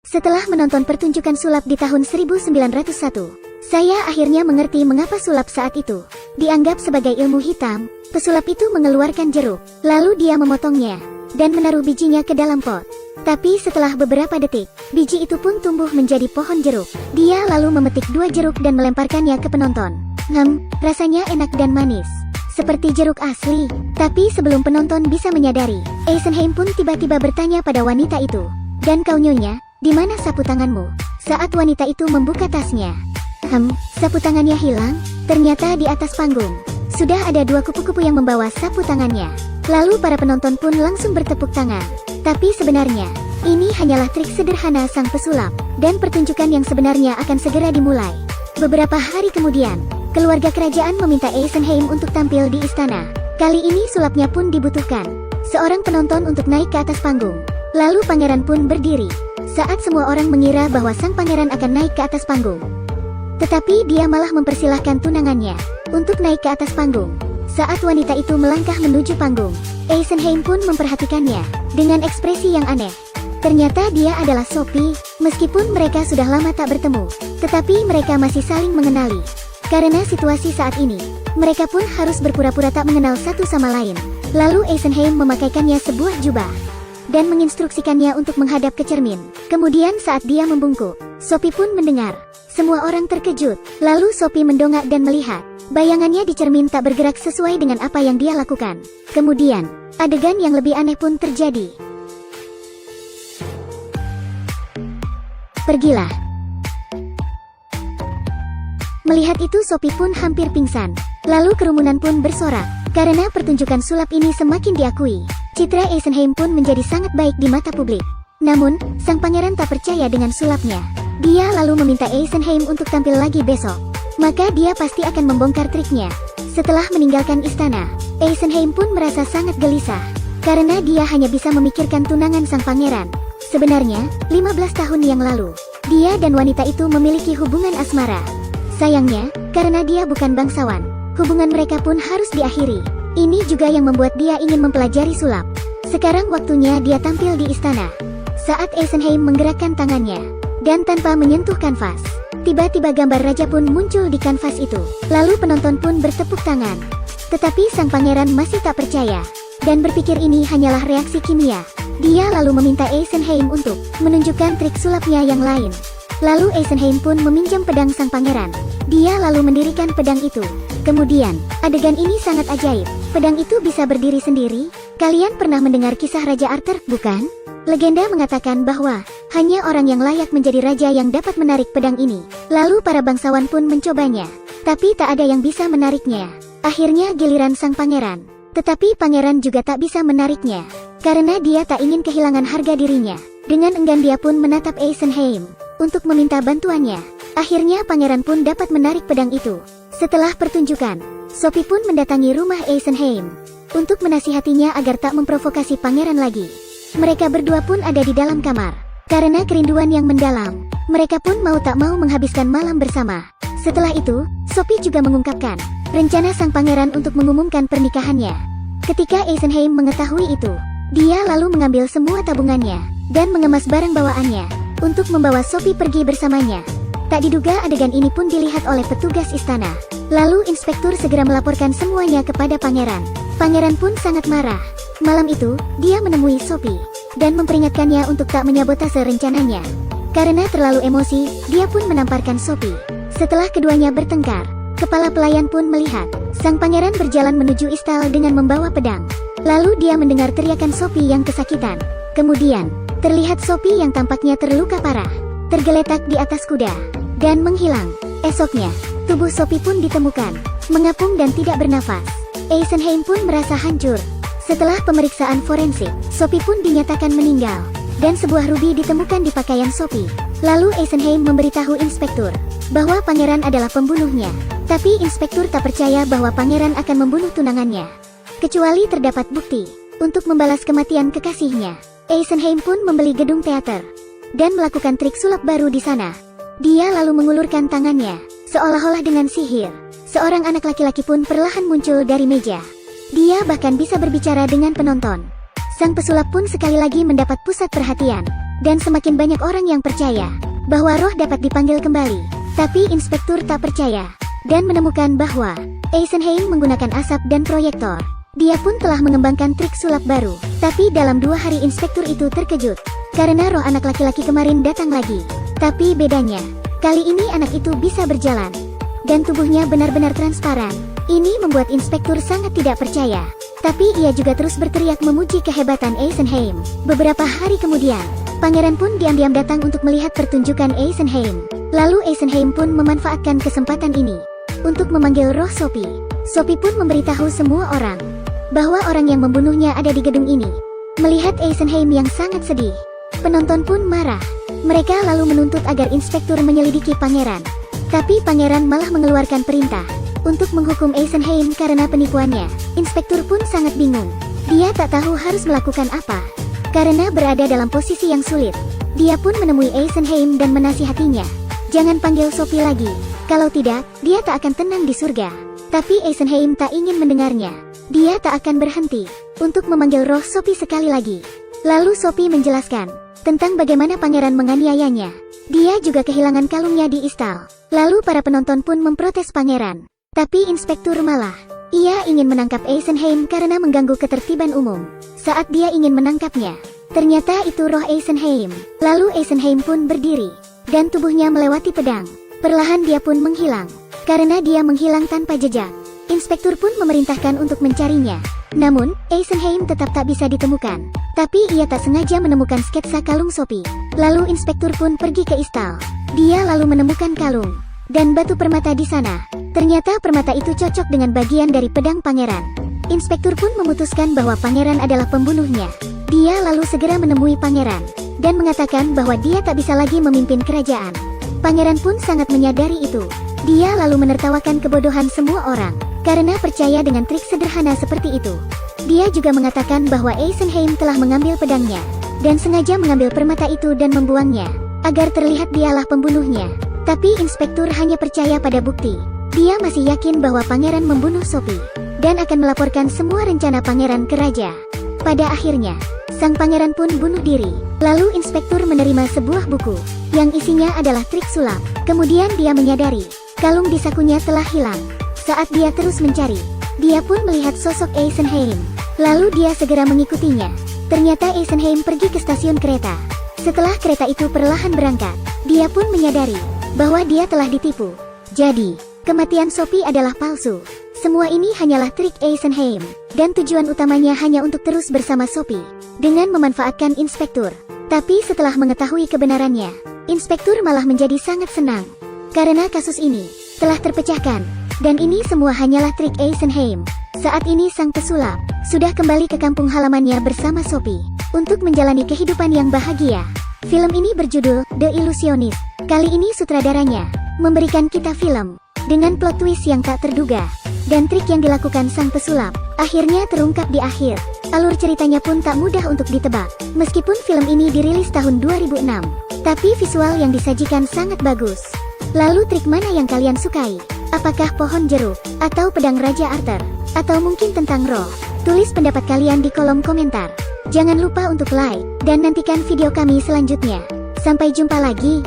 Setelah menonton pertunjukan sulap di tahun 1901, saya akhirnya mengerti mengapa sulap saat itu dianggap sebagai ilmu hitam. Pesulap itu mengeluarkan jeruk, lalu dia memotongnya dan menaruh bijinya ke dalam pot. Tapi setelah beberapa detik, biji itu pun tumbuh menjadi pohon jeruk. Dia lalu memetik 2 jeruk dan melemparkannya ke penonton. Rasanya enak dan manis, seperti jeruk asli. Tapi sebelum penonton bisa menyadari, Eisenheim pun tiba-tiba bertanya pada wanita itu, "Dan kau nyonya, di mana sapu tanganmu?" Saat wanita itu membuka tasnya, sapu tangannya hilang. Ternyata di atas panggung sudah ada 2 kupu-kupu yang membawa sapu tangannya. Lalu para penonton pun langsung bertepuk tangan. Tapi sebenarnya, ini hanyalah trik sederhana sang pesulap, dan pertunjukan yang sebenarnya akan segera dimulai. Beberapa hari kemudian, keluarga kerajaan meminta Eisenheim untuk tampil di istana. Kali ini sulapnya pun dibutuhkan seorang penonton untuk naik ke atas panggung. Lalu pangeran pun berdiri saat semua orang mengira bahwa sang pangeran akan naik ke atas panggung. Tetapi dia malah mempersilahkan tunangannya untuk naik ke atas panggung. Saat wanita itu melangkah menuju panggung, Eisenheim pun memperhatikannya dengan ekspresi yang aneh. Ternyata dia adalah Sophie. Meskipun mereka sudah lama tak bertemu, tetapi mereka masih saling mengenali. Karena situasi saat ini, mereka pun harus berpura-pura tak mengenal satu sama lain. Lalu Eisenheim memakaikannya sebuah jubah dan menginstruksikannya untuk menghadap ke cermin. Kemudian saat dia membungkuk, Sophie pun mendengar. Semua orang terkejut. Lalu Sophie mendongak dan melihat bayangannya di cermin tak bergerak sesuai dengan apa yang dia lakukan. Kemudian, adegan yang lebih aneh pun terjadi. "Pergilah." Melihat itu Sophie pun hampir pingsan. Lalu kerumunan pun bersorak. Karena pertunjukan sulap ini semakin diakui, citra Eisenheim pun menjadi sangat baik di mata publik. Namun, sang pangeran tak percaya dengan sulapnya. Dia lalu meminta Eisenheim untuk tampil lagi besok. Maka dia pasti akan membongkar triknya. Setelah meninggalkan istana, Eisenheim pun merasa sangat gelisah. Karena dia hanya bisa memikirkan tunangan sang pangeran. Sebenarnya, 15 tahun yang lalu, dia dan wanita itu memiliki hubungan asmara. Sayangnya, karena dia bukan bangsawan, hubungan mereka pun harus diakhiri. Ini juga yang membuat dia ingin mempelajari sulap. Sekarang waktunya dia tampil di istana. Saat Eisenheim menggerakkan tangannya dan tanpa menyentuh kanvas, tiba-tiba gambar raja pun muncul di kanvas itu. Lalu penonton pun bertepuk tangan. Tetapi sang pangeran masih tak percaya dan berpikir ini hanyalah reaksi kimia. Dia lalu meminta Eisenheim untuk menunjukkan trik sulapnya yang lain. Lalu Eisenheim pun meminjam pedang sang pangeran. Dia lalu mendirikan pedang itu. Kemudian, adegan ini sangat ajaib. Pedang itu bisa berdiri sendiri. Kalian pernah mendengar kisah Raja Arthur, bukan? Legenda mengatakan bahwa hanya orang yang layak menjadi raja yang dapat menarik pedang ini. Lalu para bangsawan pun mencobanya, tapi tak ada yang bisa menariknya. Akhirnya giliran sang pangeran. Tetapi pangeran juga tak bisa menariknya, karena dia tak ingin kehilangan harga dirinya. Dengan enggan dia pun menatap Eisenheim untuk meminta bantuannya. Akhirnya pangeran pun dapat menarik pedang itu. Setelah pertunjukan, Sophie pun mendatangi rumah Eisenheim untuk menasihatinya agar tak memprovokasi pangeran lagi. Mereka berdua pun ada di dalam kamar. Karena kerinduan yang mendalam, mereka pun mau tak mau menghabiskan malam bersama. Setelah itu, Sophie juga mengungkapkan rencana sang pangeran untuk mengumumkan pernikahannya. Ketika Eisenheim mengetahui itu, dia lalu mengambil semua tabungannya dan mengemas barang bawaannya untuk membawa Sophie pergi bersamanya. Tak diduga adegan ini pun dilihat oleh petugas istana. Lalu inspektur segera melaporkan semuanya kepada pangeran. Pangeran pun sangat marah. Malam itu, dia menemui Sophie dan memperingatkannya untuk tak menyabotase rencananya. Karena terlalu emosi, dia pun menamparkan Sophie. Setelah keduanya bertengkar, kepala pelayan pun melihat sang pangeran berjalan menuju istal dengan membawa pedang. Lalu dia mendengar teriakan Sophie yang kesakitan. Kemudian, terlihat Sophie yang tampaknya terluka parah, tergeletak di atas kuda dan menghilang. Esoknya, tubuh Sophie pun ditemukan mengapung dan tidak bernafas. Eisenheim pun merasa hancur. Setelah pemeriksaan forensik, Sophie pun dinyatakan meninggal, dan sebuah rubi ditemukan di pakaian Sophie. Lalu Eisenheim memberitahu inspektur bahwa pangeran adalah pembunuhnya. Tapi inspektur tak percaya bahwa pangeran akan membunuh tunangannya, kecuali terdapat bukti untuk membalas kematian kekasihnya. Eisenheim pun membeli gedung teater dan melakukan trik sulap baru di sana. Dia lalu mengulurkan tangannya, seolah-olah dengan sihir. Seorang anak laki-laki pun perlahan muncul dari meja. Dia bahkan bisa berbicara dengan penonton. Sang pesulap pun sekali lagi mendapat pusat perhatian. Dan semakin banyak orang yang percaya bahwa roh dapat dipanggil kembali. Tapi inspektur tak percaya dan menemukan bahwa Eisenheim menggunakan asap dan proyektor. Dia pun telah mengembangkan trik sulap baru. Tapi dalam 2 hari inspektur itu terkejut karena roh anak laki-laki kemarin datang lagi. Tapi bedanya, kali ini anak itu bisa berjalan dan tubuhnya benar-benar transparan. Ini membuat inspektur sangat tidak percaya. Tapi ia juga terus berteriak memuji kehebatan Eisenheim. Beberapa hari kemudian, pangeran pun diam-diam datang untuk melihat pertunjukan Eisenheim. Lalu Eisenheim pun memanfaatkan kesempatan ini untuk memanggil roh Sophie. Sophie pun memberitahu semua orang bahwa orang yang membunuhnya ada di gedung ini. Melihat Eisenheim yang sangat sedih, penonton pun marah. Mereka lalu menuntut agar inspektur menyelidiki pangeran. Tapi pangeran malah mengeluarkan perintah untuk menghukum Eisenheim karena penipuannya. Inspektur pun sangat bingung. Dia tak tahu harus melakukan apa karena berada dalam posisi yang sulit. Dia pun menemui Eisenheim dan menasihatinya, jangan panggil Sophie lagi. Kalau tidak, dia tak akan tenang di surga. Tapi Eisenheim tak ingin mendengarnya. Dia tak akan berhenti untuk memanggil roh Sophie sekali lagi. Lalu Sophie menjelaskan tentang bagaimana pangeran menganiayanya. Dia juga kehilangan kalungnya di istal. Lalu para penonton pun memprotes pangeran. Tapi inspektur malah, ia ingin menangkap Eisenheim karena mengganggu ketertiban umum. Saat dia ingin menangkapnya, ternyata itu roh Eisenheim. Lalu Eisenheim pun berdiri dan tubuhnya melewati pedang. Perlahan dia pun menghilang karena dia menghilang tanpa jejak. Inspektur pun memerintahkan untuk mencarinya. Namun, Eisenheim tetap tak bisa ditemukan. Tapi ia tak sengaja menemukan sketsa kalung Sophie. Lalu inspektur pun pergi ke istal. Dia lalu menemukan kalung dan batu permata di sana. Ternyata permata itu cocok dengan bagian dari pedang pangeran. Inspektur pun memutuskan bahwa pangeran adalah pembunuhnya. Dia lalu segera menemui pangeran dan mengatakan bahwa dia tak bisa lagi memimpin kerajaan. Pangeran pun sangat menyadari itu. Dia lalu menertawakan kebodohan semua orang karena percaya dengan trik sederhana seperti itu. Dia juga mengatakan bahwa Eisenheim telah mengambil pedangnya dan sengaja mengambil permata itu dan membuangnya agar terlihat dialah pembunuhnya. Tapi inspektur hanya percaya pada bukti. Dia masih yakin bahwa pangeran membunuh Sophie dan akan melaporkan semua rencana pangeran ke raja. Pada akhirnya, sang pangeran pun bunuh diri. Lalu inspektur menerima sebuah buku yang isinya adalah trik sulap. Kemudian dia menyadari kalung di sakunya telah hilang. Saat dia terus mencari, dia pun melihat sosok Eisenheim. Lalu dia segera mengikutinya. Ternyata Eisenheim pergi ke stasiun kereta. Setelah kereta itu perlahan berangkat, dia pun menyadari bahwa dia telah ditipu. Jadi, kematian Sophie adalah palsu. Semua ini hanyalah trik Eisenheim, dan tujuan utamanya hanya untuk terus bersama Sophie dengan memanfaatkan inspektur. Tapi setelah mengetahui kebenarannya, inspektur malah menjadi sangat senang karena kasus ini telah terpecahkan. Dan ini semua hanyalah trik Eisenheim. Saat ini sang pesulap sudah kembali ke kampung halamannya bersama Sophie untuk menjalani kehidupan yang bahagia. Film ini berjudul The Illusionist. Kali ini sutradaranya memberikan kita film dengan plot twist yang tak terduga. Dan trik yang dilakukan sang pesulap akhirnya terungkap di akhir. Alur ceritanya pun tak mudah untuk ditebak. Meskipun film ini dirilis tahun 2006, tapi visual yang disajikan sangat bagus. Lalu trik mana yang kalian sukai? Apakah pohon jeruk, atau pedang Raja Arthur, atau mungkin tentang roh? Tulis pendapat kalian di kolom komentar. Jangan lupa untuk like, dan nantikan video kami selanjutnya. Sampai jumpa lagi.